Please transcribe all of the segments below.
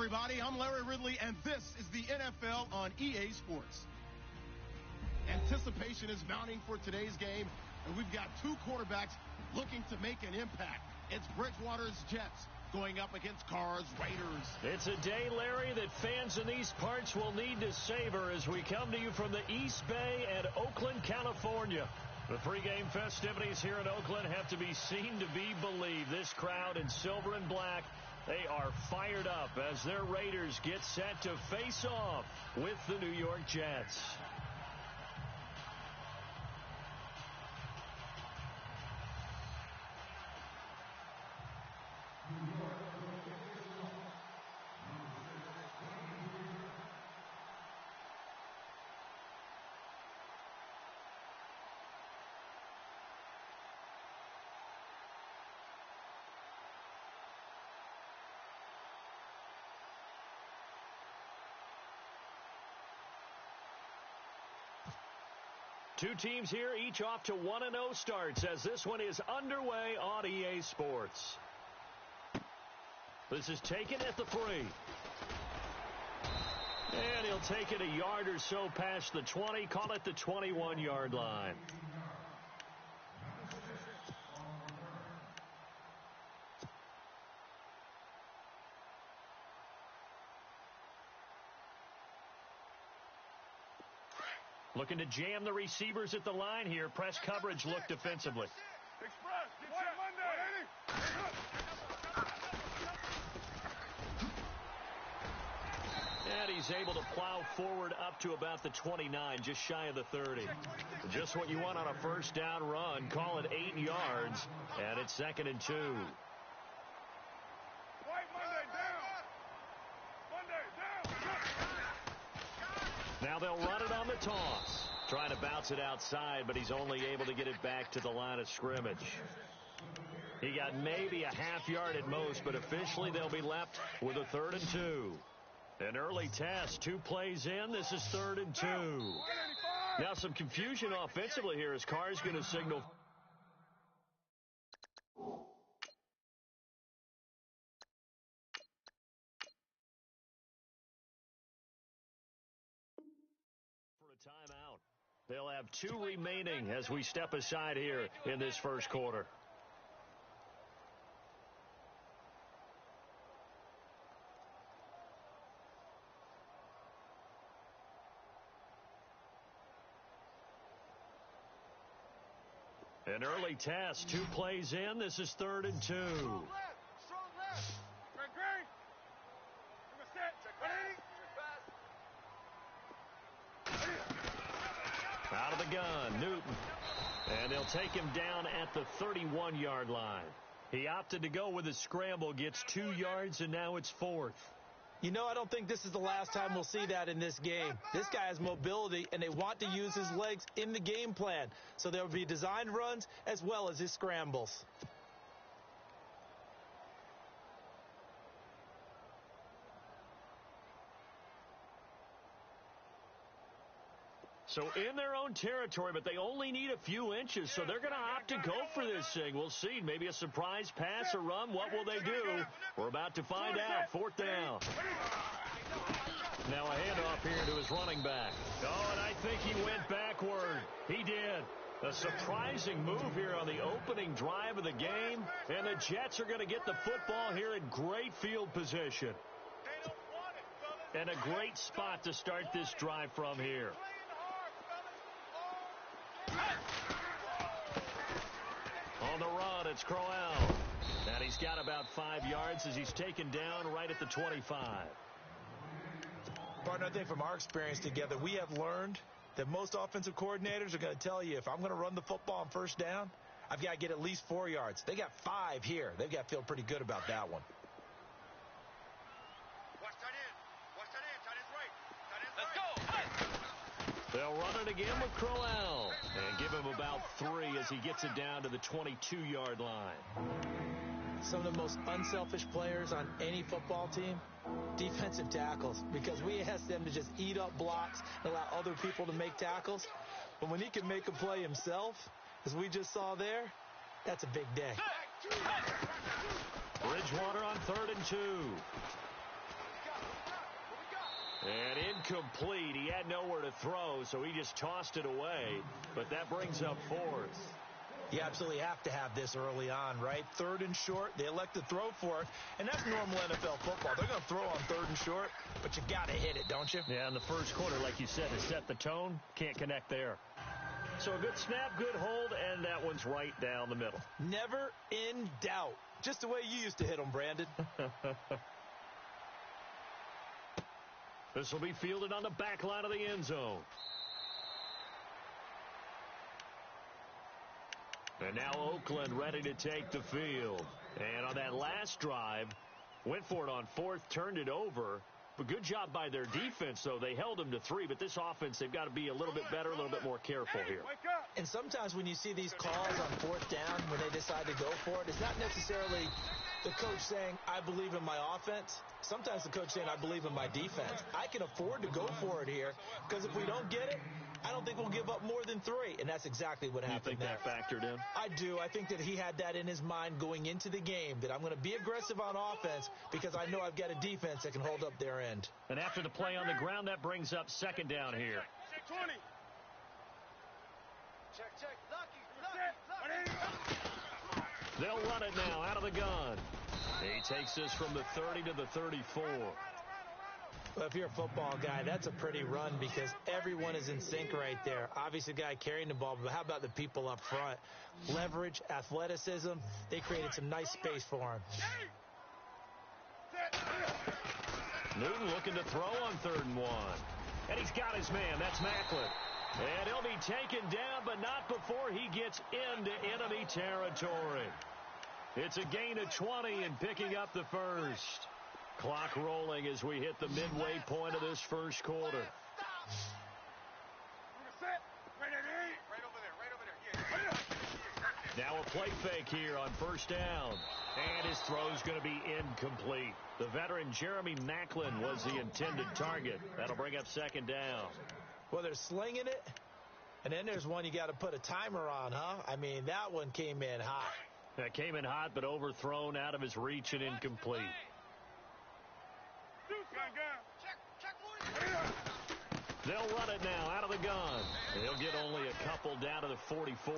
everybody. I'm Larry Ridley, and this is the NFL on EA Sports. Anticipation is mounting for today's game, and we've got two quarterbacks looking to make an impact. It's Bridgewater's Jets going up against Carr's Raiders. It's a day, Larry, that fans in these parts will need to savor as we come to you from the East Bay and Oakland, California. The pregame festivities here in Oakland have to be seen to be believed. This crowd in silver and black, they are fired up as their Raiders get set to face off with the New York Jets. Two teams here, each off to 1-0 starts as this one is underway on EA Sports. This is taken at the 3. And he'll take it a yard or so past the 20, call it the 21-yard line. Looking to jam the receivers at the line here. Press coverage look defensively. And he's able to plow forward up to about the 29, just shy of the 30. Just what you want on a first down run. Call it 8 yards, and it's 2nd and 2. Now they'll run it on the toss. Trying to bounce it outside, but he's only able to get it back to the line of scrimmage. He got maybe a half yard at most, but officially they'll be left with a 3rd and 2. An early test, 2 plays in. This is 3rd and 2. Now some confusion offensively here as Carr's going to signal. Timeout. They'll have 2 remaining as we step aside here in this first quarter. An early test, 2 plays in. This is 3rd and 2. Strong left. Great. Out of the gun, Newton. And they'll take him down at the 31-yard line. He opted to go with a scramble, gets 2 yards, and now it's 4th. You know, I don't think this is the last time we'll see that in this game. This guy has mobility, and they want to use his legs in the game plan. So there will be designed runs as well as his scrambles. So in their own territory, but they only need a few inches, so they're going to opt to go for this thing. We'll see. Maybe a surprise pass or run. What will they do? We're about to find out. 4th down. Now a handoff here to his running back. Oh, and I think he went backward. He did. A surprising move here on the opening drive of the game, and the Jets are going to get the football here in great field position. And a great spot to start this drive from here. On the run, it's Crowell. And he's got about 5 yards as he's taken down right at the 25. Partner, I think from our experience together, we have learned that most offensive coordinators are going to tell you, if I'm going to run the football on first down, I've got to get at least 4 yards. They got 5 here. They've got to feel pretty good about that one. Watch tight end. Watch tight end. Tight end's right. Tight end's Let's right. go. They'll run it again with Crowell and give him about 3 as he gets it down to the 22-yard line. Some of the most unselfish players on any football team, defensive tackles, because we ask them to just eat up blocks and allow other people to make tackles. But when he can make a play himself, as we just saw there, that's a big day. Bridgewater on 3rd and 2. And incomplete. He had nowhere to throw, so he just tossed it away. But that brings up fourth. You absolutely have to have this early on, right? 3rd and short, they elect to throw for it, and that's normal NFL football. They're going to throw on 3rd and short, but you got to hit it, don't you? Yeah, in the first quarter, like you said, to set the tone, can't connect there. So a good snap, good hold, and that one's right down the middle. Never in doubt. Just the way you used to hit them, Brandon. This will be fielded on the back line of the end zone. And now Oakland ready to take the field. And on that last drive, went for it on 4th, turned it over. But good job by their defense, though. They held them to 3, but this offense, they've got to be a little bit better, a little bit more careful here. And sometimes when you see these calls on 4th down, when they decide to go for it, it's not necessarily the coach saying, I believe in my offense. Sometimes the coach saying, I believe in my defense. I can afford to go for it here, because if we don't get it, I don't think we'll give up more than 3, and that's exactly what happened there. You think that factored in? I do. I think that he had that in his mind going into the game, that I'm going to be aggressive on offense because I know I've got a defense that can hold up their end. And after the play on the ground, that brings up 2nd down here. Check 20. Check. Lucky. They'll run it now out of the gun. He takes this from the 30 to the 34. Well, if you're a football guy, that's a pretty run because everyone is in sync right there. Obviously, the guy carrying the ball, but how about the people up front? Leverage, athleticism, they created some nice space for him. Newton looking to throw on 3rd and 1. And he's got his man. That's Macklin. And he'll be taken down, but not before he gets into enemy territory. It's a gain of 20 and picking up the first. Clock rolling as we hit the midway point of this first quarter. Now a play fake here on 1st down. And his throw's going to be incomplete. The veteran Jeremy Macklin was the intended target. That'll bring up 2nd down. Well, they're slinging it. And then there's one you got to put a timer on, huh? I mean, that one came in hot. That came in hot, but overthrown out of his reach and incomplete. They'll run it now out of the gun. They'll get only a couple down to the 44.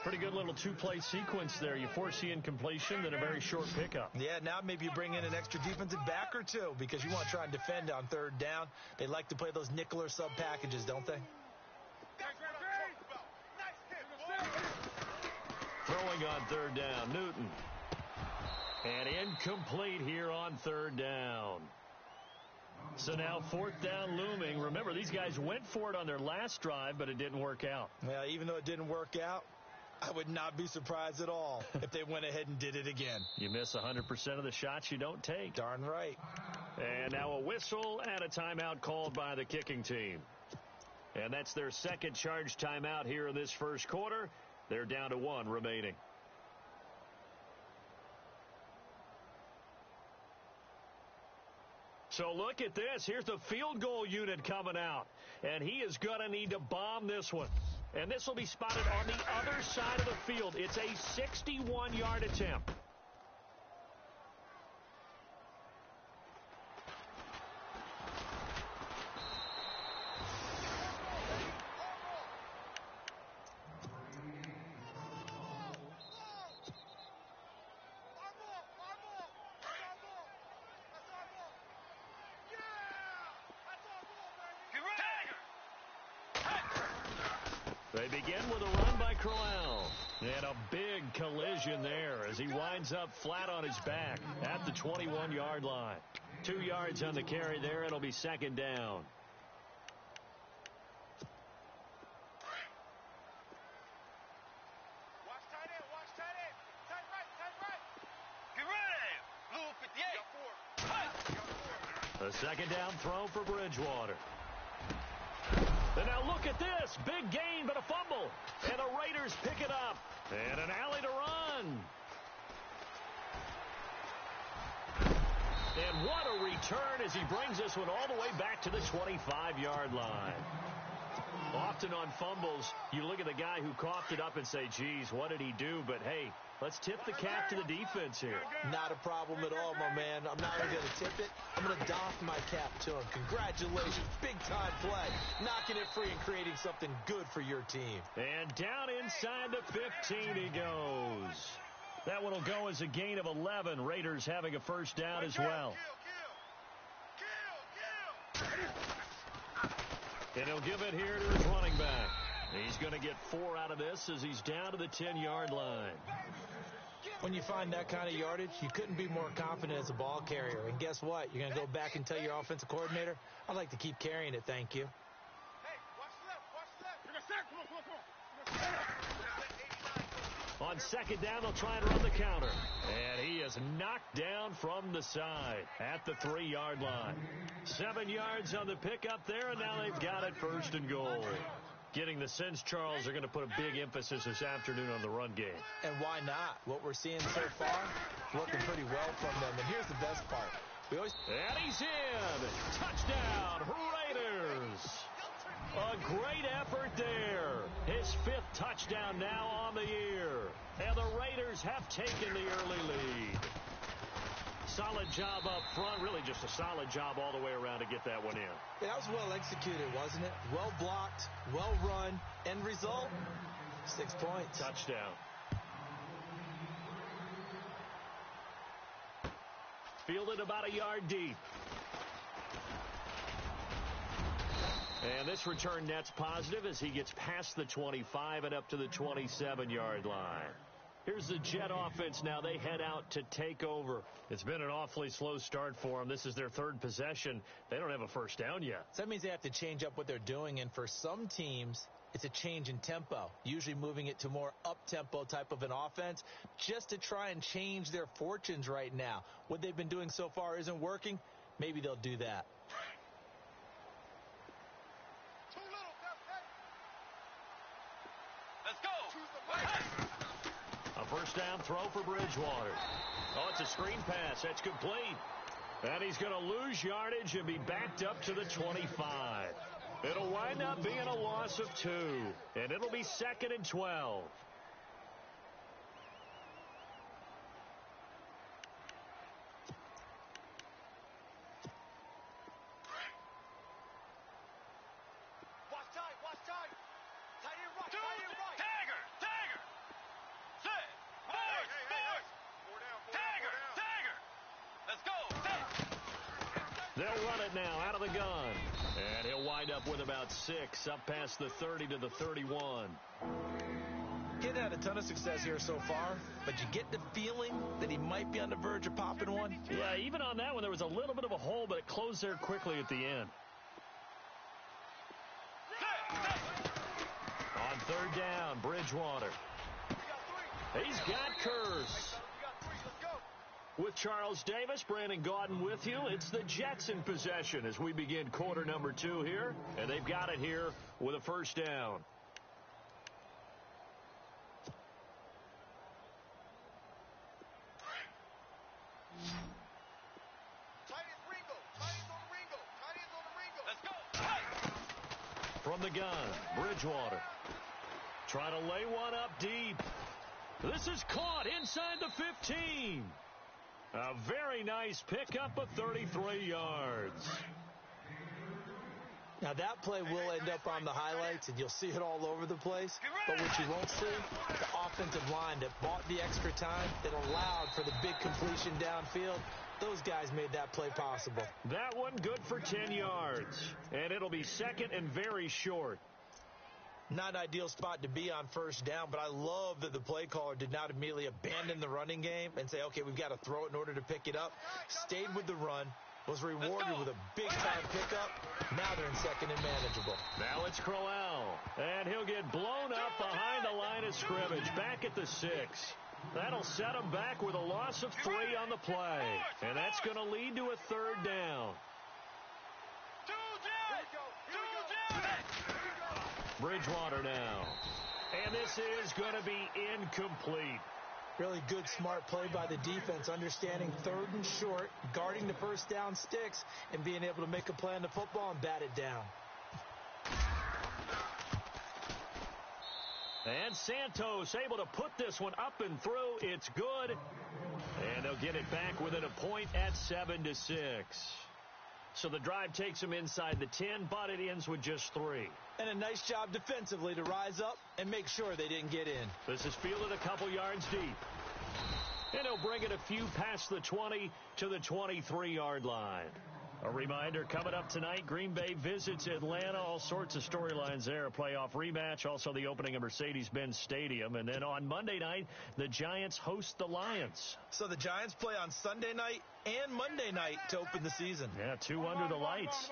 Pretty good little 2-play sequence there. You force the incompletion, then a very short pickup. Yeah, now maybe you bring in an extra defensive back or 2 because you want to try and defend on 3rd down. They like to play those nickel or sub packages, don't they? Throwing on 3rd down, Newton. And incomplete here on 3rd down. So now 4th down looming. Remember, these guys went for it on their last drive, but it didn't work out. Well, even though it didn't work out, I would not be surprised at all if they went ahead and did it again. You miss 100% of the shots you don't take. Darn right. And now a whistle and a timeout called by the kicking team. And that's their 2nd charge timeout here in this first quarter. They're down to 1 remaining. So look at this. Here's the field goal unit coming out. And he is going to need to bomb this one. And this will be spotted on the other side of the field. It's a 61-yard attempt. They begin with a run by Crowell. And a big collision there as he winds up flat on his back at the 21-yard line. 2 yards on the carry there. It'll be 2nd down. Watch tight end. Tight right. Get ready. Blue 58. A 2nd down throw for Bridgewater. And now look at this. Big gain, but a fumble. And the Raiders pick it up. And an alley to run. And what a return as he brings this one all the way back to the 25-yard line. Often on fumbles, you look at the guy who coughed it up and say, geez, what did he do? But, hey, let's tip the cap to the defense here. Not a problem at all, my man. I'm not only going to tip it, I'm going to doff my cap to him. Congratulations. Big-time play. Knocking it free and creating something good for your team. And down inside the 15 he goes. That one will go as a gain of 11. Raiders having a first down as well. And he'll give it here to his running back. He's going to get 4 out of this as he's down to the 10-yard line. When you find that kind of yardage, you couldn't be more confident as a ball carrier. And guess what? You're going to go back and tell your offensive coordinator, I'd like to keep carrying it, thank you. Hey, watch left. On second down, they'll try and run the counter. And he is knocked down from the side at the 3-yard line. 7 yards on the pickup there, and now they've got it first and goal. Getting the sense Charles are going to put a big emphasis this afternoon on the run game. And why not? What we're seeing so far, working pretty well from them. And here's the best part. And he's in. Touchdown, Raiders. A great effort there. His 5th touchdown now on the year. And the Raiders have taken the early lead. Solid job up front. Really just a solid job all the way around to get that one in. Yeah, that was well executed, wasn't it? Well blocked, well run. End result, 6 points. Touchdown. Fielded about a yard deep. And this return net's positive as he gets past the 25 and up to the 27-yard line. Here's the Jet offense now. They head out to take over. It's been an awfully slow start for them. This is their 3rd possession. They don't have a first down yet. So that means they have to change up what they're doing. And for some teams, it's a change in tempo, usually moving it to more up-tempo type of an offense just to try and change their fortunes right now. What they've been doing so far isn't working. Maybe they'll do that. Let's go. A first down throw for Bridgewater. Oh, it's a screen pass. That's complete. And he's going to lose yardage and be backed up to the 25. It'll wind up being a loss of 2. And it'll be 2nd and 12. Watch tight. Tight end right. Tagger. Set. Force. Tagger. Let's go. Set. They'll run it now out of the gun. And he'll wind up with about 6 up past the 30 to the 31. Getting had a ton of success here so far, but you get the feeling that he might be on the verge of popping one. Yeah, even on that one, there was a little bit of a hole, but it closed there quickly at the end. On 3rd down, Bridgewater. He's got Curse. With Charles Davis, Brandon Gaudin with you. It's the Jets in possession as we begin quarter number 2 here. And they've got it here with a first down. From the gun, Bridgewater. Trying to lay one up deep. This is caught inside the 15. A very nice pickup of 33 yards. Now that play will end up on the highlights, and you'll see it all over the place. But what you won't see, the offensive line that bought the extra time, that allowed for the big completion downfield. Those guys made that play possible. That one good for 10 yards. And it'll be 2nd and very short. Not an ideal spot to be on first down, but I love that the play caller did not immediately abandon the running game and say, okay, we've got to throw it in order to pick it up. Stayed with the run, was rewarded with a big-time pickup. Now they're in 2nd and manageable. Now it's Crowell, and he'll get blown up behind the line of scrimmage, back at the 6. That'll set him back with a loss of 3 on the play, and that's going to lead to a 3rd down. Bridgewater now, and this is going to be incomplete. Really good, smart play by the defense, understanding 3rd and short, guarding the first down sticks, and being able to make a play on the football and bat it down. And Santos able to put this one up and through. It's good. And they'll get it back within a point at 7-6. So the drive takes them inside the 10, but it ends with just 3. And a nice job defensively to rise up and make sure they didn't get in. This is fielded a couple yards deep. And he'll bring it a few past the 20 to the 23-yard line. A reminder, coming up tonight, Green Bay visits Atlanta. All sorts of storylines there. A playoff rematch, also the opening of Mercedes-Benz Stadium. And then on Monday night, the Giants host the Lions. So the Giants play on Sunday night and Monday night to open the season. Yeah, 2 under the lights.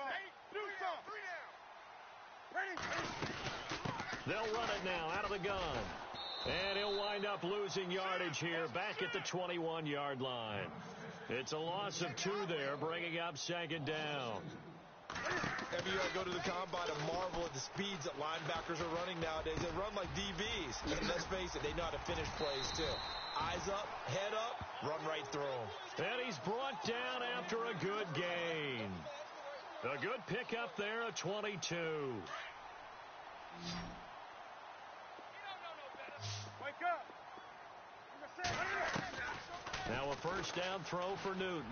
They'll run it now out of the gun. And he'll wind up losing yardage here back at the 21-yard line. It's a loss of 2 there, bringing up 2nd down. Every year I go to the combine and marvel at the speeds that linebackers are running nowadays. They run like DBs. And let's face it, they know how to finish plays too. Eyes up, head up, run right through them. And he's brought down after a good gain. A good pickup there, a 22. Wake up. Now a first down throw for Newton.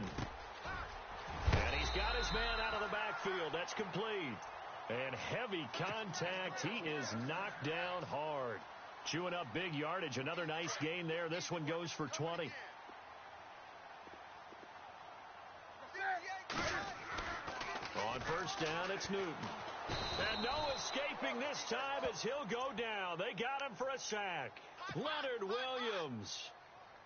And he's got his man out of the backfield. That's complete. And heavy contact. He is knocked down hard. Chewing up big yardage. Another nice gain there. This one goes for 20. On first down, it's Newton. And no escaping this time as he'll go down. They got him for a sack. Leonard Williams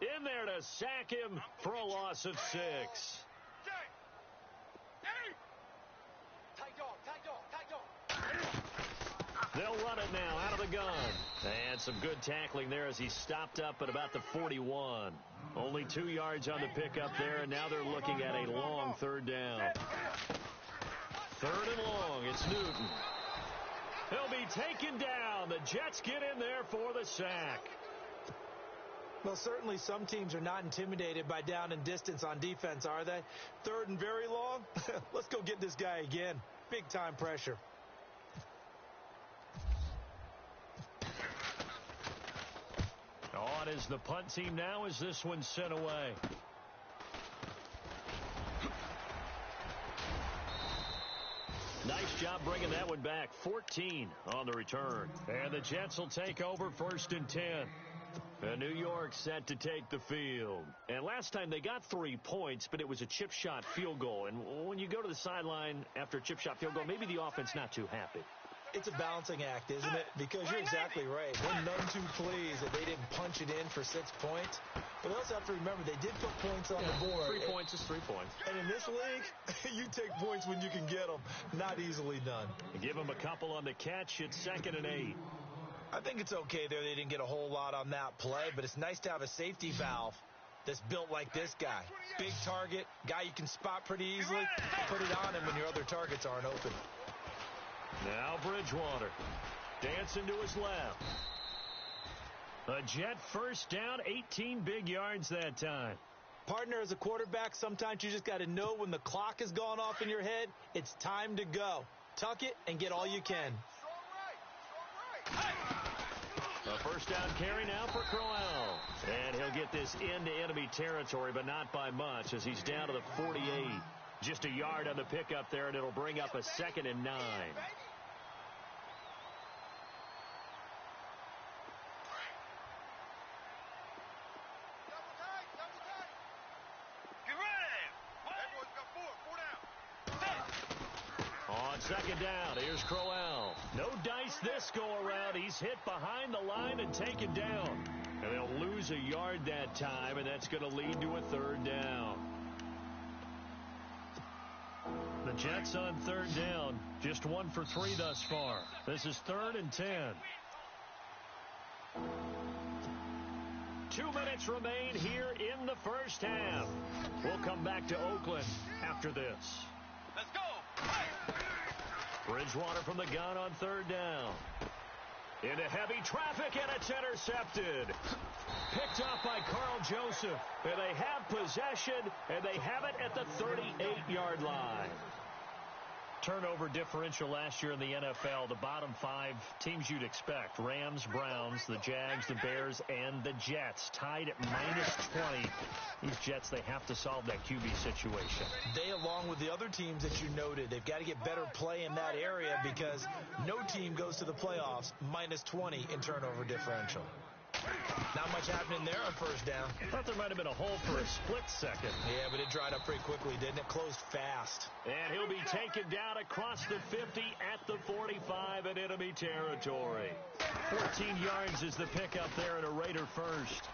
in there to sack him for a loss of 6. They'll run it now out of the gun. And some good tackling there as he stopped up at about the 41. Only 2 yards on the pickup there, and now they're looking at a long 3rd down. 3rd and long, it's Newton. He'll be taken down. The Jets get in there for the sack. Well, certainly some teams are not intimidated by down and distance on defense, are they? 3rd and very long? Let's go get this guy again. Big time pressure. On is the punt team now as this one's sent away. Nice job bringing that one back. 14 on the return. And the Jets will take over 1st and 10. And New York set to take the field. And last time they got 3 points, but it was a chip shot field goal. And when you go to the sideline after a chip shot field goal, maybe the offense not too happy. It's a balancing act, isn't it? Because you're exactly right. They're none too pleased that they didn't punch it in for 6 points. But they also have to remember they did put points on the board. 3 points is 3 points. And in this league, you take points when you can get them. Not easily done. Give them a couple on the catch. It's 2nd and 8. I think it's okay there. They didn't get a whole lot on that play, but it's nice to have a safety valve that's built like this guy. Big target, guy you can spot pretty easily. Put it on him when your other targets aren't open. Now Bridgewater dancing to his left. A Jet first down, 18 big yards that time. Partner, as a quarterback, sometimes you just got to know when the clock has gone off in your head, it's time to go. Tuck it and get all you can. A first down carry now for Crowell. And he'll get this into enemy territory, but not by much as he's down to the 48. Just a yard on the pickup there, and it'll bring up a 2nd and 9. On 2nd down, here's Crowell. No dice this go-around. He's hit behind the line and taken down. And they'll lose a yard that time, and that's going to lead to a 3rd down. The Jets on 3rd down, just 1 for 3 thus far. This is 3rd and 10. 2 minutes remain here in the first half. We'll come back to Oakland after this. Let's go. Bridgewater from the gun on 3rd down. Into heavy traffic, and it's intercepted. Picked off by Carl Joseph. And they have possession, and they have it at the 38-yard line. turnover differential last year in the NFL, the bottom 5 teams you'd expect, Rams, Browns, the Jags, the Bears, and the Jets, tied at -20. These Jets, they have to solve that QB situation. They, along with the other teams that you noted, they've got to get better play in that area because no team goes to the playoffs -20 in turnover differential. Not much happening there on first down. I thought there might have been a hole for a split second. Yeah, but it dried up pretty quickly, didn't it? Closed fast. And he'll be taken down across the 50 at the 45 in enemy territory. 14 yards is the pickup there at a Raider first.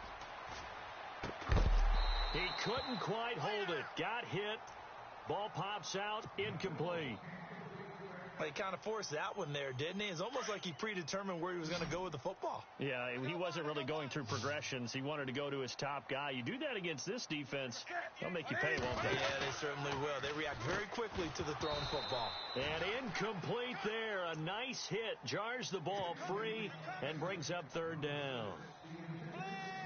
He couldn't quite hold it. Got hit. Ball pops out. Incomplete. He kind of forced that one there, didn't he? It's almost like he predetermined where he was going to go with the football. Yeah, he wasn't really going through progressions. He wanted to go to his top guy. You do that against this defense, they'll make you pay, won't they? Yeah, they certainly will. They react very quickly to the thrown football. And incomplete there. A nice hit. Jars the ball free and brings up third down.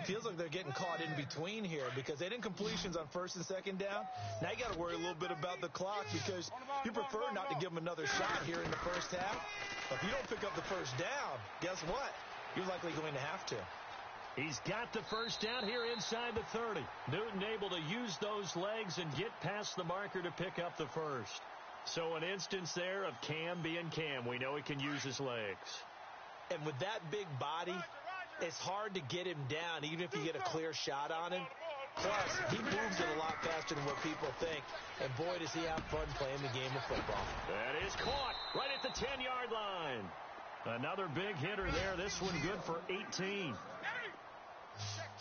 Feels like they're getting caught in between here because they didn't completions on first and second down. Now you got to worry a little bit about the clock because you prefer not to give them another shot here in the first half. But if you don't pick up the first down, guess what? You're likely going to have to. He's got the first down here inside the 30. Newton able to use those legs and get past the marker to pick up the first. So an instance there of Cam being Cam. We know he can use his legs. And with that big body, it's hard to get him down, even if you get a clear shot on him. Plus, he moves it a lot faster than what people think. And boy, does he have fun playing the game of football. That is caught right at the 10-yard line. Another big hitter there. This one good for 18.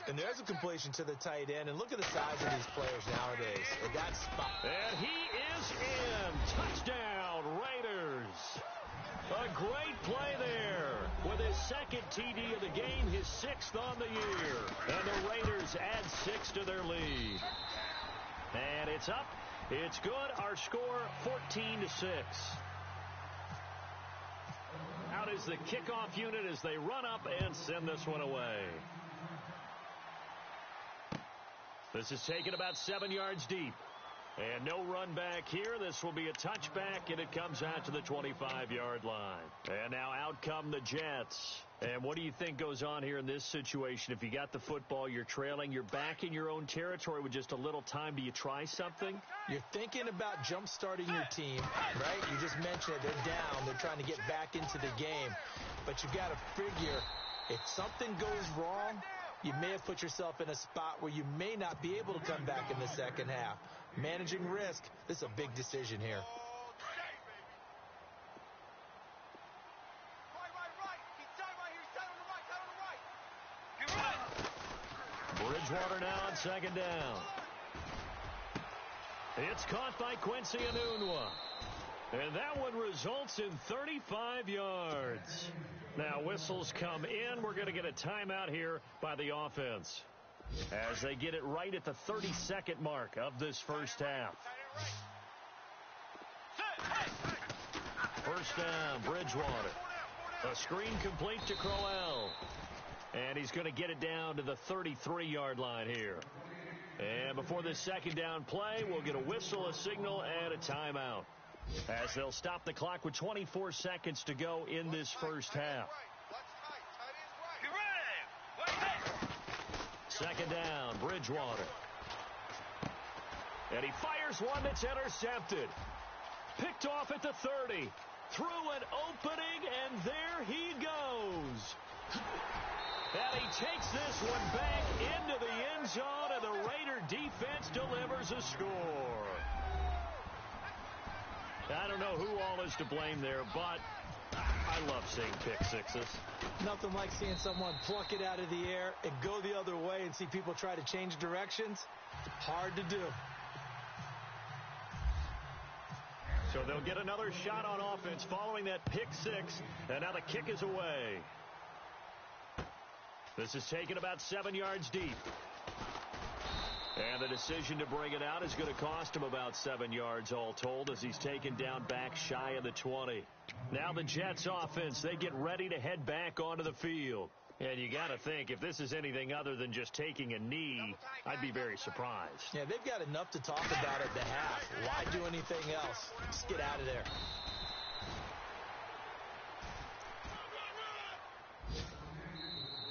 And there's a completion to the tight end. And look at the size of these players nowadays. At that spot. And he is in. Touchdown, Raiders. A great play there with his second TD of the game, his 6th on the year. And the Raiders add 6 to their lead. And it's up. It's good. Our score, 14-6. Out is the kickoff unit as they run up and send this one away. This is taken about 7 yards deep. And no run back here. This will be a touchback, and it comes out to the 25-yard line. And now out come the Jets. And what do you think goes on here in this situation? If you got the football, you're trailing, you're back in your own territory with just a little time. Do you try something? You're thinking about jump-starting your team, right? You just mentioned it. They're down. They're trying to get back into the game. But you've got to figure if something goes wrong, you may have put yourself in a spot where you may not be able to come back in the second half. Managing risk, this is a big decision here. Bridgewater now on second down. It's caught by Quincy Enunwa. And that one results in 35 yards. Now whistles come in. We're going to get a timeout here by the offense as they get it right at the 30-second mark of this first half. First down, Bridgewater. A screen complete to Crowell. And he's going to get it down to the 33-yard line here. And before this second down play, we'll get a whistle, a signal, and a timeout, as they'll stop the clock with 24 seconds to go in this first half. Second down, Bridgewater. And he fires one that's intercepted. Picked off at the 30. Through an opening, and there he goes. And he takes this one back into the end zone, and the Raider defense delivers a score. I don't know who all is to blame there, but I love seeing pick sixes. Nothing like seeing someone pluck it out of the air and go the other way and see people try to change directions. Hard to do. So they'll get another shot on offense following that pick six, and now the kick is away. This is taken about 7 yards deep. And the decision to bring it out is going to cost him about 7 yards all told, as he's taken down back shy of the 20. Now the Jets offense, they get ready to head back onto the field. And you got to think, if this is anything other than just taking a knee, I'd be very surprised. Yeah, they've got enough to talk about at the half. Why do anything else? Just get out of there.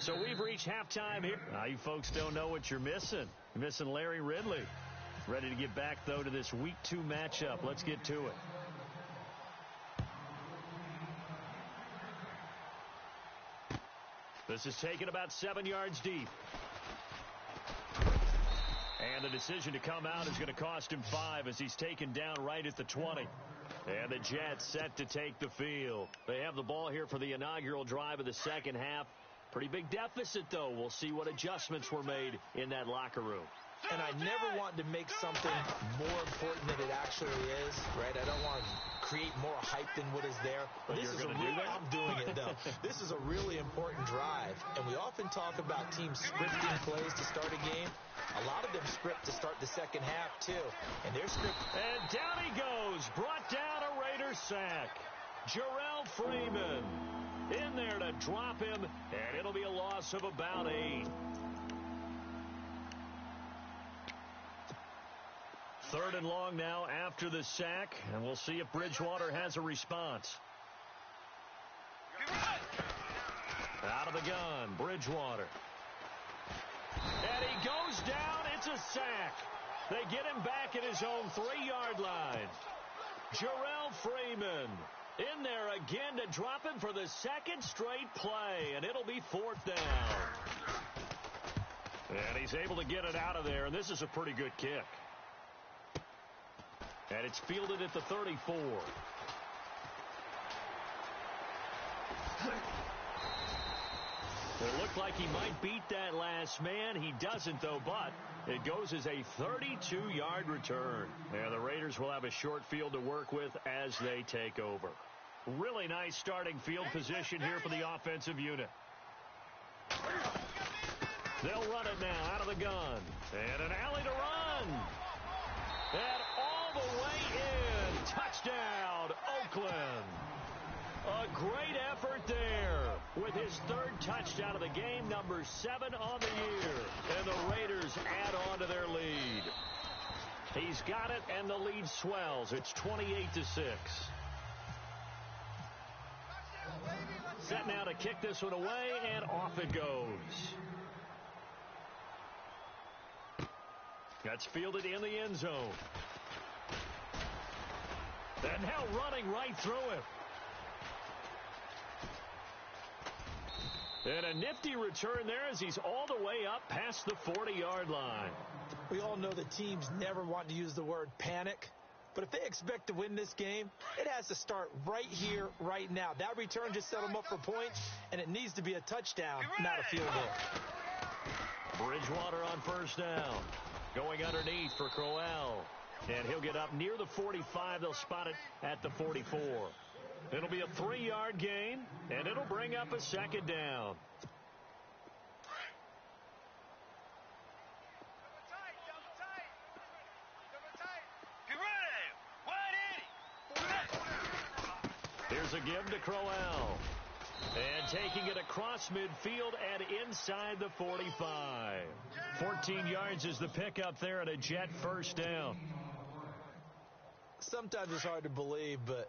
So we've reached halftime here. You folks don't know what you're missing. You're missing Larry Ridley. Ready to get back, though, to this Week 2 matchup. Let's get to it. This is taken about 7 yards deep. And the decision to come out is going to cost him 5 as he's taken down right at the 20. And the Jets set to take the field. They have the ball here for the inaugural drive of the second half. Pretty big deficit, though. We'll see what adjustments were made in that locker room. And I never want to make something more important than it actually is, right? I don't want to create more hype than what is there. But this is a real, I'm doing it, though. This is a really important drive. And we often talk about teams scripting plays to start a game. A lot of them script to start the second half, too. And they're scripted. And down he goes. Brought down a Raider sack. Jarrell Freeman in there to drop him. And it'll be a loss of about 8. Third and long now after the sack, and we'll see if Bridgewater has a response. Out of the gun, Bridgewater. And he goes down. It's a sack. They get him back at his own 3-yard line. Jarrell Freeman in there again to drop him for the second straight play, and it'll be 4th down. And he's able to get it out of there, and this is a pretty good kick. And it's fielded at the 34. It looked like he might beat that last man. He doesn't, though, but it goes as a 32-yard return. And the Raiders will have a short field to work with as they take over. Really nice starting field position here for the offensive unit. They'll run it now out of the gun. And an alley to run. And all the way in. Touchdown, Oakland. A great effort there with his 3rd touchdown of the game, number 7 on the year. And the Raiders add on to their lead. He's got it, and the lead swells. It's 28-6. Set now to kick this one away, and off it goes. That's fielded in the end zone. And now running right through him. And a nifty return there as he's all the way up past the 40-yard line. We all know that teams never want to use the word panic. But if they expect to win this game, it has to start right here, right now. That return just set them up for points, and it needs to be a touchdown, not a field goal. Bridgewater on 1st down. Going underneath for Crowell. And he'll get up near the 45. They'll spot it at the 44. It'll be a 3-yard gain, and it'll bring up a 2nd down. Here's a give to Crowell. And taking it across midfield and inside the 45. 14 yards is the pickup there and a Jet 1st down. Sometimes it's hard to believe, but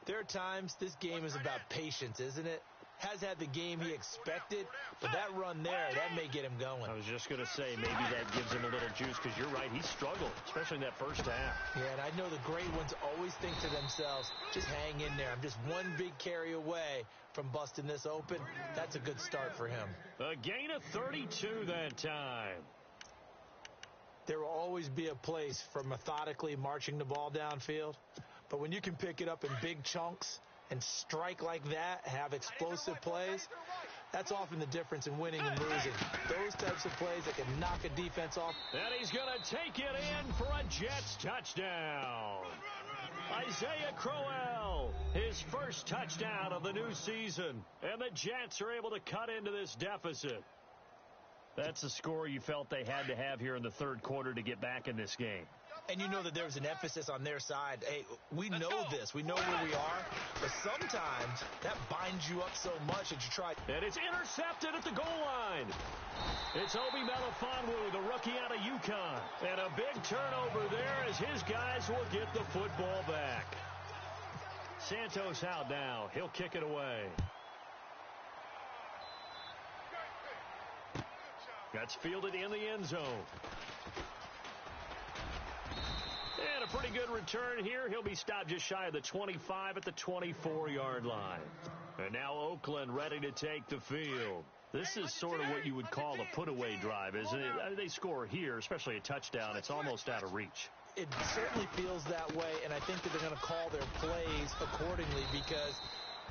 there are times this game is about patience, isn't it? Has had the game he expected, but that run there, that may get him going. I was just going to say, maybe that gives him a little juice, because you're right, he struggled, especially in that 1st half. Yeah, and I know the great ones always think to themselves, just hang in there. I'm just one big carry away from busting this open. That's a good start for him. A gain of 32 that time. There will always be a place for methodically marching the ball downfield, but when you can pick it up in big chunks and strike like that, have explosive plays, that's often the difference in winning and losing. Those types of plays that can knock a defense off. And he's going to take it in for a Jets touchdown. Isaiah Crowell, his 1st touchdown of the new season. And the Jets are able to cut into this deficit. That's the score you felt they had to have here in the 3rd quarter to get back in this game. And you know that there's an emphasis on their side. Hey, we know this. We know where we are. But sometimes that binds opens you up so much that you try. And it's intercepted at the goal line. It's Obi Melifonwu, the rookie out of UConn. And a big turnover there as his guys will get the football back. Santos out now. He'll kick it away. That's fielded in the end zone. And a pretty good return here. He'll be stopped just shy of the 25 at the 24-yard line. And now Oakland ready to take the field. This is sort of what you would call a put-away drive, isn't it? I mean, they score here, especially a touchdown. It's almost out of reach. It certainly feels that way, and I think that they're going to call their plays accordingly, because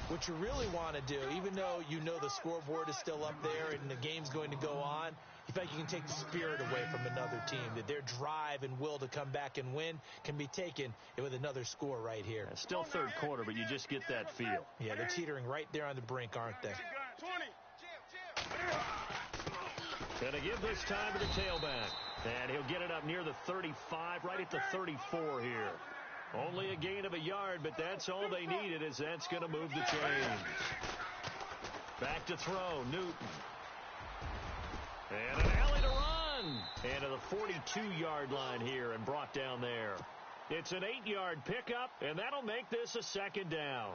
what you really want to do, even though you know the scoreboard is still up there and the game's going to go on, you feel like you can take the spirit away from another team, that their drive and will to come back and win can be taken with another score right here. Yeah, still third quarter, but you just get that feel. Yeah, they're teetering right there on the brink, aren't they? Going to give this time to the tailback. And he'll get it up near the 35, right at the 34 here. Only a gain of a yard, but that's all they needed, as that's going to move the chains. Back to throw, Newton. And an alley to run. And to the 42-yard line here and brought down there. It's an 8-yard pickup, and that'll make this a second down.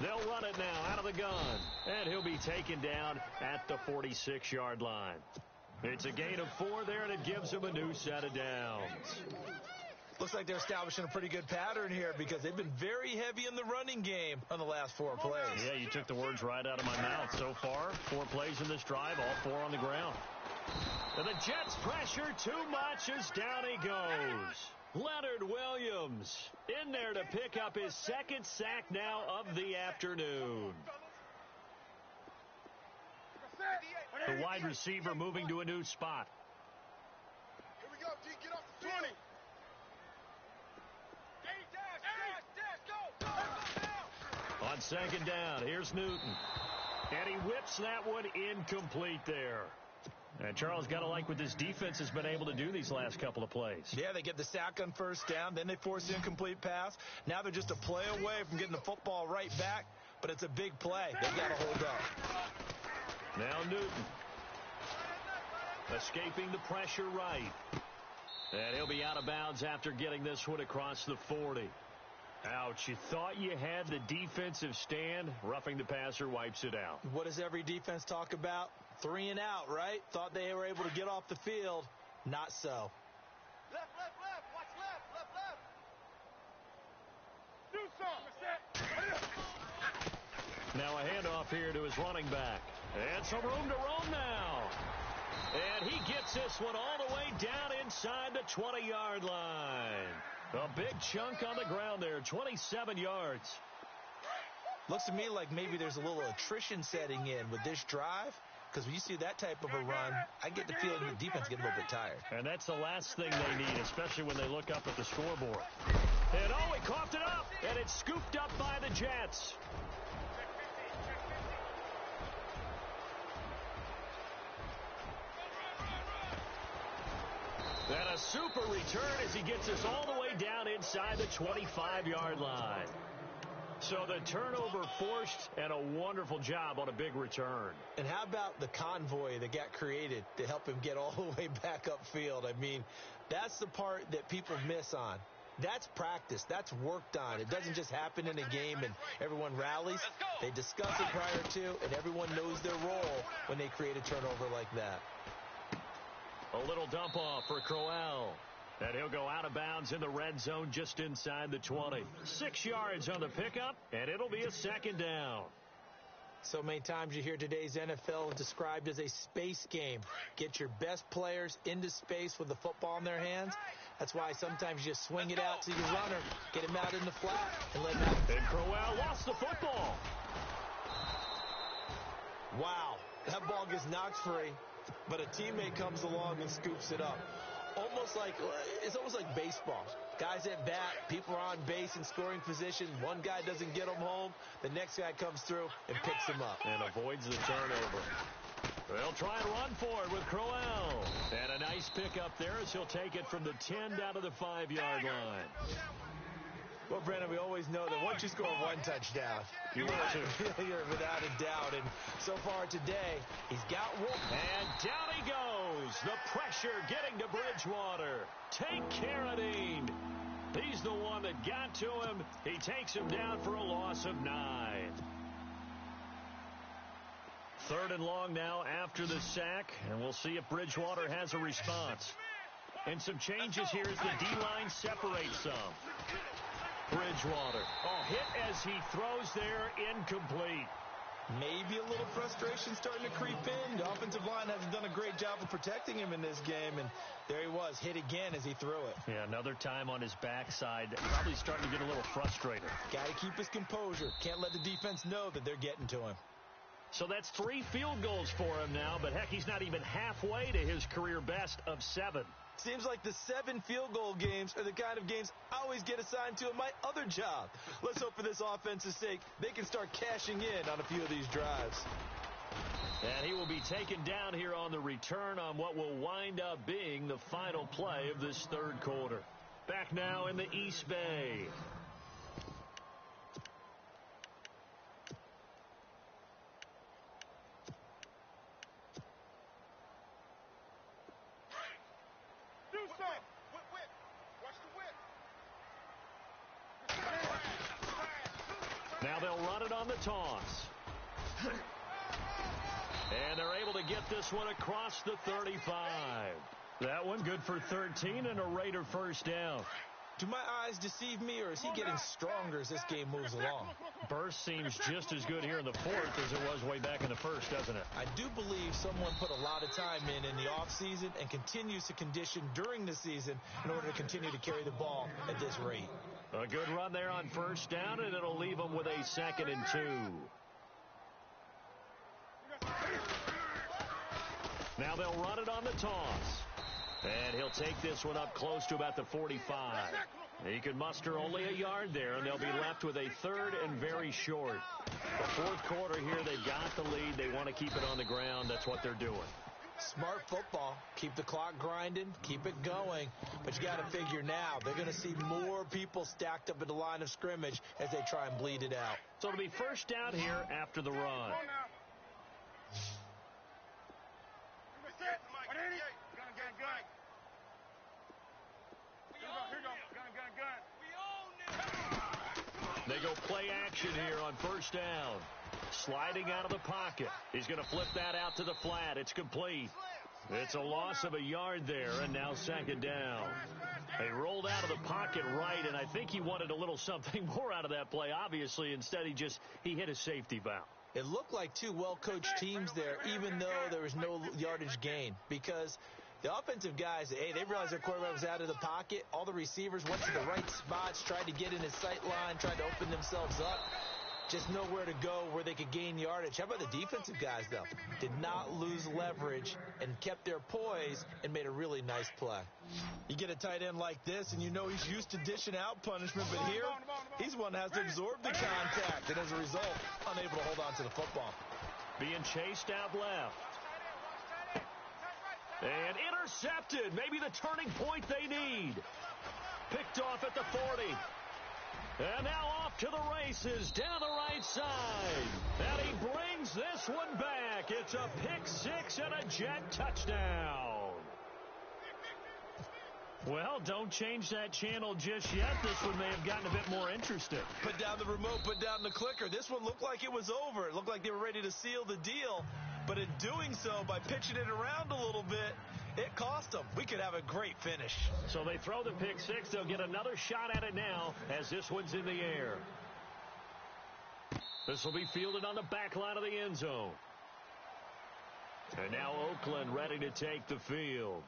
They'll run it now out of the gun. And he'll be taken down at the 46-yard line. It's a gain of 4 there, and it gives him a new set of downs. Looks like they're establishing a pretty good pattern here, because they've been very heavy in the running game on the last 4 plays. Yeah, you took the words right out of my mouth. So far, 4 plays in this drive, all 4 on the ground. And the Jets pressure too much as down he goes. Leonard Williams in there to pick up his second sack now of the afternoon. The wide receiver moving to a new spot. Here we go, D. Get off the 20. On second down, here's Newton. And he whips that one incomplete there. And Charles, got to like what this defense has been able to do these last couple of plays. Yeah, they get the sack on first down, then they force the incomplete pass. Now they're just a play away from getting the football right back, but it's a big play. They've got to hold up. Now Newton. Escaping the pressure right. And he'll be out of bounds after getting this one across the 40. Ouch, you thought you had the defensive stand. Roughing the passer wipes it out. What does every defense talk about? 3 and out, right? Thought they were able to get off the field. Not so. Left, watch left. Do something. Now a handoff here to his running back. And some room to roam now. And he gets this one all the way down inside the 20-yard line. A big chunk on the ground there, 27 yards. Looks to me like maybe there's a little attrition setting in with this drive, because when you see that type of a run, I get the feeling the defense get a little bit tired. And that's the last thing they need, especially when they look up at the scoreboard. And oh, he coughed it up, and it's scooped up by the Jets. And a super return as he gets us all the way down inside the 25-yard line. So the turnover forced, and a wonderful job on a big return. And how about the convoy that got created to help him get all the way back upfield? I mean, that's the part that people miss on. That's practice. That's worked on. It doesn't just happen in a game and everyone rallies. They discuss it prior to, and everyone knows their role when they create a turnover like that. A little dump off for Crowell. And he'll go out of bounds in the red zone just inside the 20. 6 yards on the pickup, and it'll be a second down. So many times you hear today's NFL described as a space game. Get your best players into space with the football in their hands. That's why sometimes you swing it out to your runner, get him out in the flat, and let him out. And Crowell lost the football. Wow, that ball gets knocked free, but a teammate comes along and scoops it up. It's almost like baseball. Guys at bat, people are on base in scoring position. One guy doesn't get him home. The next guy comes through and picks him up. And avoids the turnover. They'll try and run for it with Crowell. nice pickup there as he'll take it from the 10 down to the 5-yard line. Well, Brandon, we always know that once you score one touchdown, you want to. You're without a doubt. And so far today, he's got one. And down he goes. The pressure getting to Bridgewater. Take Carradine. He's the one that got to him. He takes him down for a loss of 9. 3rd and long now after the sack, and we'll see if Bridgewater has a response. And some changes here as the D-line separates some. Bridgewater. Oh, hit as he throws there, incomplete. Maybe a little frustration starting to creep in. The offensive line hasn't done a great job of protecting him in this game, and there he was, hit again as he threw it. Yeah, another time on his backside. Probably starting to get a little frustrated. Got to keep his composure. Can't let the defense know that they're getting to him. So that's 3 field goals for him now, but heck, he's not even halfway to his career best of 7. Seems like the 7 field goal games are the kind of games I always get assigned to in my other job. Let's hope for this offense's sake they can start cashing in on a few of these drives. And he will be taken down here on the return on what will wind up being the final play of this 3rd quarter. Back now in the East Bay. Now they'll run it on the toss. And they're able to get this one across the 35. That one good for 13 and a Raider first down. Do my eyes deceive me, or is he getting stronger as this game moves along? Burst seems just as good here in the 4th as it was way back in the 1st, doesn't it? I do believe someone put a lot of time in the offseason and continues to condition during the season in order to continue to carry the ball at this rate. A good run there on first down, and it'll leave them with a 2nd and 2. Now they'll run it on the toss. And he'll take this one up close to about the 45. He could muster only a yard there, and they'll be left with a 3rd and very short. The 4th quarter here, they've got the lead. They want to keep it on the ground. That's what they're doing. Smart football. Keep the clock grinding. Keep it going. But you got to figure now, they're going to see more people stacked up at the line of scrimmage as they try and bleed it out. So it'll be first down here after the run. They go play action here on first down. Sliding out of the pocket. He's going to flip that out to the flat. It's complete. It's a loss of a yard there, and now 2nd down. They rolled out of the pocket right, and I think he wanted a little something more out of that play. Obviously, instead he hit a safety valve. It looked like 2 well-coached teams there, even though there was no yardage gain, because the offensive guys, they realized their quarterback was out of the pocket. All the receivers went to the right spots, tried to get in his sight line, tried to open themselves up. Just nowhere to go where they could gain yardage. How about the defensive guys, though? Did not lose leverage and kept their poise and made a really nice play. You get a tight end like this, and you know he's used to dishing out punishment, but here, he's one that has to absorb the contact, and as a result, unable to hold on to the football. Being chased out left. And intercepted. Maybe the turning point they need. Picked off at the 40. And now off to the races down the right side. And he brings this one back. It's a pick 6 and a Jet touchdown. Well, don't change that channel just yet. This one may have gotten a bit more interesting. Put down the remote, put down the clicker. This one looked like it was over. It looked like they were ready to seal the deal. But in doing so, by pitching it around a little bit, it cost them. We could have a great finish. So they throw the pick 6. They'll get another shot at it now as this one's in the air. This will be fielded on the back line of the end zone. And now Oakland ready to take the field.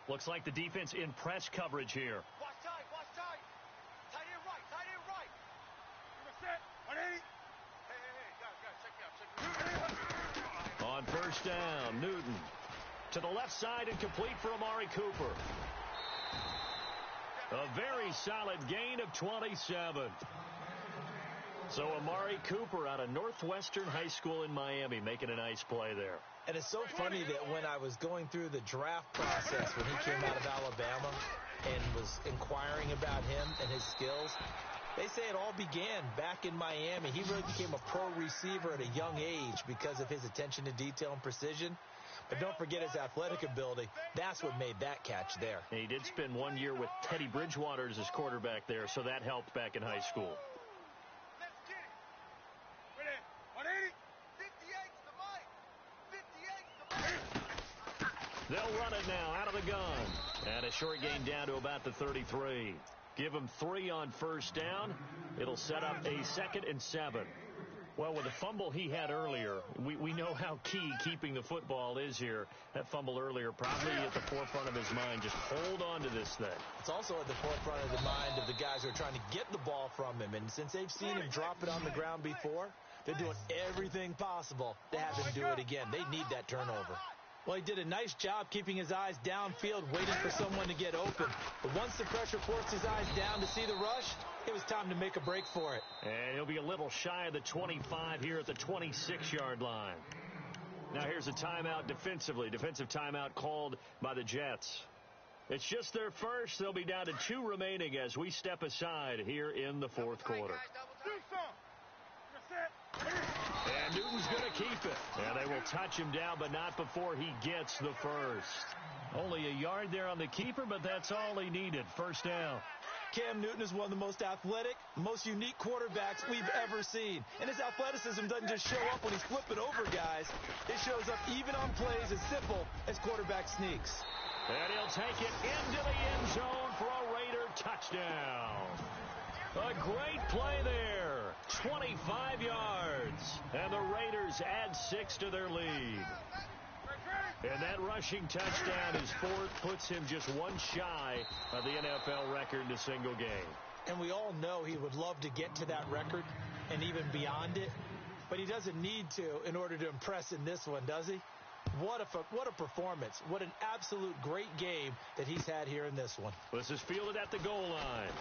Looks like the defense in press coverage here. Watch tight, watch tight. Tight end right, tight end right. Set, 180. Hey, guys, check me out, On first down, Newton to the left side and complete for Amari Cooper. A very solid gain of 27. So Amari Cooper out of Northwestern High School in Miami making a nice play there. And it's so funny that when I was going through the draft process when he came out of Alabama and was inquiring about him and his skills, they say it all began back in Miami. He really became a pro receiver at a young age because of his attention to detail and precision. But don't forget his athletic ability. That's what made that catch there. And he did spend 1 year with Teddy Bridgewater as his quarterback there, so that helped back in high school. Let's get it. Ready? 180. 58's the mic. 58's the mic. They'll run it now out of the gun. And a short gain down to about the 33. Give him 3 on first down. It'll set up a 2nd and 7. Well, with the fumble he had earlier, we know how key keeping the football is here. That fumble earlier probably at the forefront of his mind. Just hold on to this thing. It's also at the forefront of the mind of the guys who are trying to get the ball from him. And since they've seen him drop it on the ground before, they're doing everything possible to have him do it again. They need that turnover. Well, he did a nice job keeping his eyes downfield, waiting for someone to get open. But once the pressure forced his eyes down to see the rush, it was time to make a break for it. And he'll be a little shy of the 25 here at the 26-yard line. Now here's a timeout defensively. Defensive timeout called by the Jets. It's just their first. They'll be down to 2 remaining as we step aside here in the fourth quarter. And Newton's going to keep it. And they will touch him down, but not before he gets the first. Only a yard there on the keeper, but that's all he needed. First down. Cam Newton is one of the most athletic, most unique quarterbacks we've ever seen. And his athleticism doesn't just show up when he's flipping over guys. It shows up even on plays as simple as quarterback sneaks. And he'll take it into the end zone for a Raider touchdown. A great play there. 25 yards. And the Raiders add 6 to their lead. And that rushing touchdown, his 4th, puts him just 1 shy of the NFL record in a single game. And we all know he would love to get to that record and even beyond it. But he doesn't need to in order to impress in this one, does he? What a performance. What an absolute great game that he's had here in this one. This is fielded at the goal line.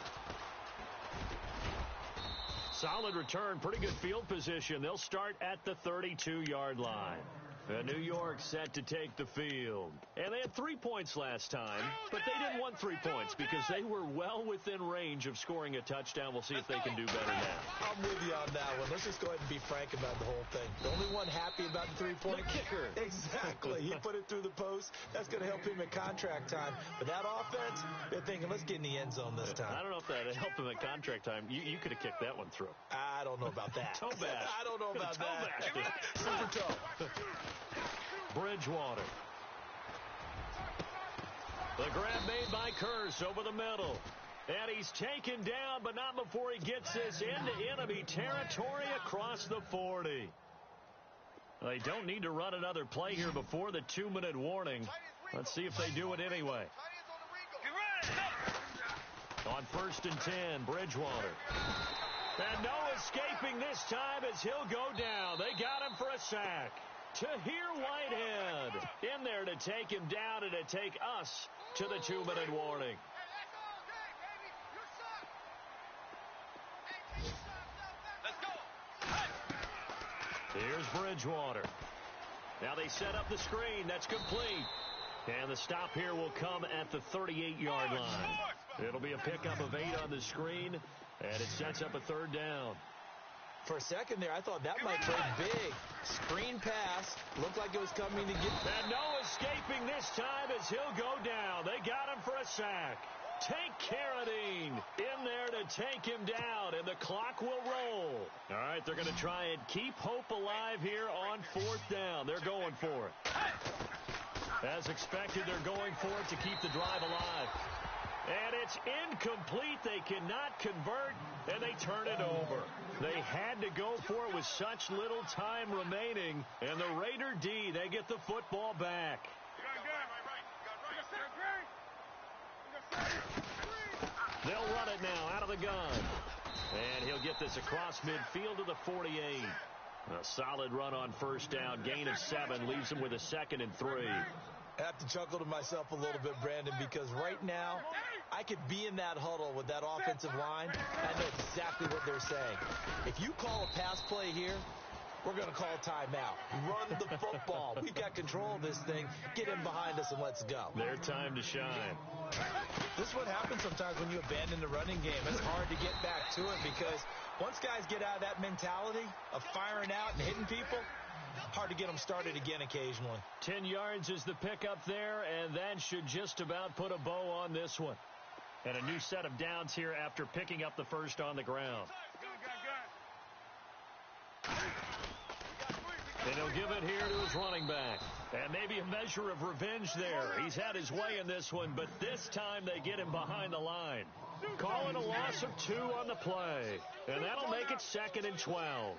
Solid return, pretty good field position. They'll start at the 32-yard line. And New York set to take the field. And they had 3 points last time, but they didn't want 3 points because they were well within range of scoring a touchdown. We'll see if they can do better now. I'm with you on that one. Let's just go ahead and be frank about the whole thing. The only one happy about the 3-point kicker. Exactly. He put it through the post. That's going to help him at contract time. But that offense, they're thinking, let's get in the end zone this time. I don't know if that helped him at contract time. You could have kicked that one through. I don't know about that. Toe bash. I don't know about that. Super toe. Bridgewater. The grab made by Curse over the middle. And he's taken down, but not before he gets this into enemy territory across the 40. They don't need to run another play here before the 2-minute warning. Let's see if they do it anyway. On 1st and 10, Bridgewater. And no escaping this time as he'll go down. They got him for a sack. Tahir Whitehead in there to take him down and to take us to the 2-minute warning. Let's go. Here's Bridgewater. Now they set up the screen. That's complete. And the stop here will come at the 38-yard line. It'll be a pickup of 8 on the screen, and it sets up a 3rd down. For a second there, I thought that might play big. Screen pass. Looked like it was coming to get... And no escaping this time as he'll go down. They got him for a sack. Tank Carradine in there to take him down, and the clock will roll. All right, they're going to try and keep hope alive here on 4th down. They're going for it. As expected, they're going for it to keep the drive alive. And it's incomplete. They cannot convert, and they turn it over. They had to go for it with such little time remaining. And the Raider D, they get the football back. They'll run it now out of the gun. And he'll get this across midfield to the 48. A solid run on 1st down. Gain of 7 leaves him with a 2nd and 3. I have to chuckle to myself a little bit, Brandon, because right now I could be in that huddle with that offensive line. I know exactly what they're saying. If you call a pass play here, we're going to call timeout. Run the football. We've got control of this thing. Get him behind us and let's go. Their time to shine. This is what happens sometimes when you abandon the running game. It's hard to get back to it because once guys get out of that mentality of firing out and hitting people, hard to get them started again occasionally. 10 yards is the pickup there, and that should just about put a bow on this one. And a new set of downs here after picking up the first on the ground. And he'll give it here to his running back. And maybe a measure of revenge there. He's had his way in this one, but this time they get him behind the line. Call it a loss of 2 on the play. And that'll make it 2nd and 12.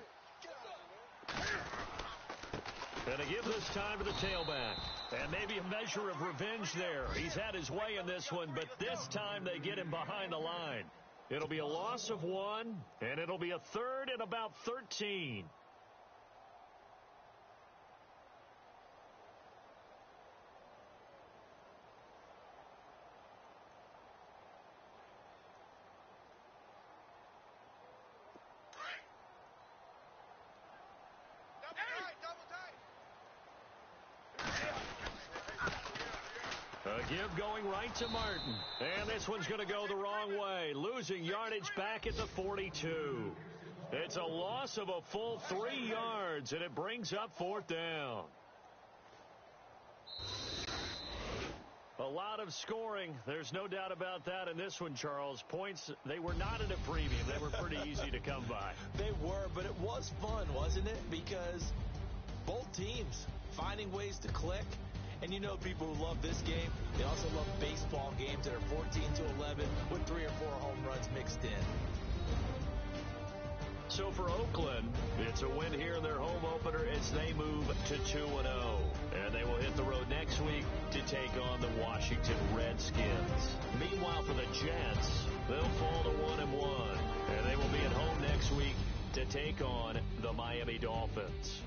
And they give this time to the tailback. And maybe a measure of revenge there. He's had his way in this one, but this time they get him behind the line. It'll be a loss of 1, and it'll be a 3rd and about 13. A give going right to Martin. And this one's going to go the wrong way. Losing yardage back at the 42. It's a loss of a full 3 yards, and it brings up 4th down. A lot of scoring. There's no doubt about that in this one, Charles. Points, they were not at a premium. They were pretty easy to come by. They were, but it was fun, wasn't it? Because both teams finding ways to click. And you know people who love this game, they also love baseball games that are 14-11 with 3 or 4 home runs mixed in. So for Oakland, it's a win here in their home opener as they move to 2-0. And they will hit the road next week to take on the Washington Redskins. Meanwhile, for the Jets, they'll fall to 1-1. And they will be at home next week to take on the Miami Dolphins.